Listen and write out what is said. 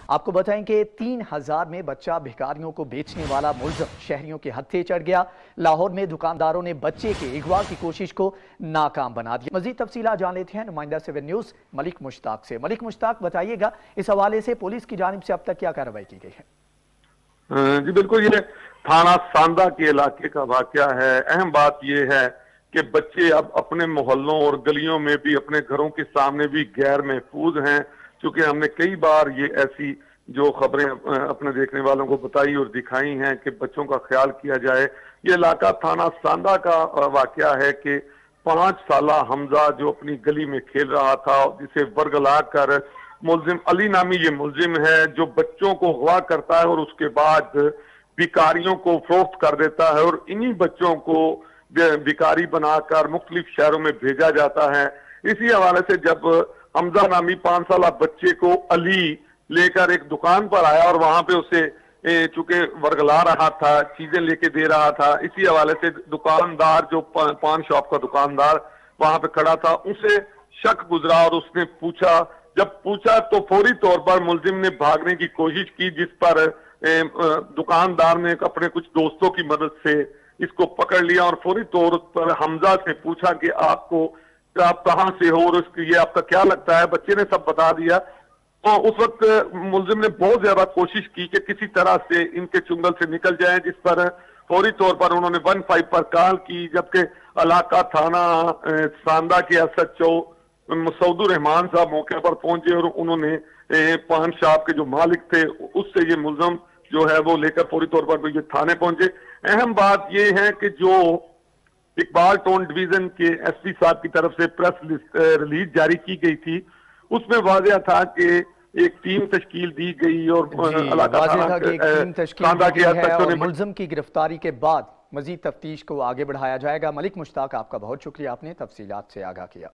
آپ کو بتائیں کہ 3000 میں بچہ بھکاریوں کو بیچنے والا ملزم شہریوں کے ہتھے چڑھ گیا۔ لاہور میں دکانداروں نے بچے کے اغوا کی کوشش کو ناکام بنا دیا۔ مزید تفصیلات جان لیتے ہیں نمائندہ 7 نیوز ملک مشتاق سے۔ ملک مشتاق، بتائیے گا اس حوالے سے پولیس کی جانب سے اب تک کیا کارروائی کی گئی ہے؟ جی بالکل، یہ تھانہ ساندہ کے علاقے کا واقعہ ہے۔ اہم بات یہ ہے کہ بچے اب اپنے محلوں اور گلیوں میں بھی، اپنے گھروں کے سامنے بھی غیر محفوظ ہیں، چونکہ ہم نے کئی بار یہ ایسی جو خبریں اپنے دیکھنے والوں کو بتائی اور دکھائی ہیں کہ بچوں کا خیال کیا جائے۔ یہ علاقہ تھانہ ساندہ کا واقعہ ہے کہ 5 سالہ حمزہ جو اپنی گلی میں کھیل رہا تھا، جسے ورگلا کر ملزم علی نامی یہ ملزم ہے جو بچوں کو اغوا کرتا ہے اور اس کے بعد بھکاریوں کو فروخت کر دیتا ہے، اور انہی بچوں کو بھکاری بنا کر مختلف شہروں میں بھیجا جاتا ہے۔ اسی حوالے سے جب حمزہ نامی 5 سالہ بچے کو علی لے کر ایک دکان پر آیا اور وہاں پہ اسے چونکہ ورگلا رہا تھا، چیزیں لے کے دے رہا تھا، اسی حوالے سے دکاندار جو پان شاپ کا دکاندار وہاں پہ کھڑا تھا، اسے شک گزرا اور اس نے جب پوچھا تو فوری طور پر ملزم نے بھاگنے کی کوشش کی، جس پر دکاندار نے اپنے کچھ دوستوں کی مدد سے اس کو پکڑ لیا اور فوری طور پر حمزہ سے پوچھا کہ آپ کہاں سے ہو اور یہ آپ کا کیا لگتا ہے۔ بچے نے سب بتا دیا۔ تو اس وقت ملزم نے بہت زیادہ کوشش کی کہ کسی طرح سے ان کے چنگل سے نکل جائیں، جس پر فوری طور پر انہوں نے 15 پر کال کی، جبکہ علاقہ تھانہ ساندہ کے SHO مسعود الرحمان صاحب موقع پر پہنچے اور انہوں نے پان شاپ کے جو مالک تھے اس سے یہ ملزم جو ہے وہ لے کر فوری طور پر یہ تھانے پہنچے۔ اہم بات یہ ہے کہ جو اقبال ٹون ڈویژن کے SP صاحب کی طرف سے پریس ریلیز جاری کی گئی تھی، اس میں واضح تھا کہ ایک ٹیم تشکیل دی گئی اور ملزم کی گرفتاری کے بعد مزید تفتیش کو آگے بڑھایا جائے گا۔ ملک مشتاق، آپ کا بہت شکریہ، آپ نے تفصیلات سے آگاہ کیا۔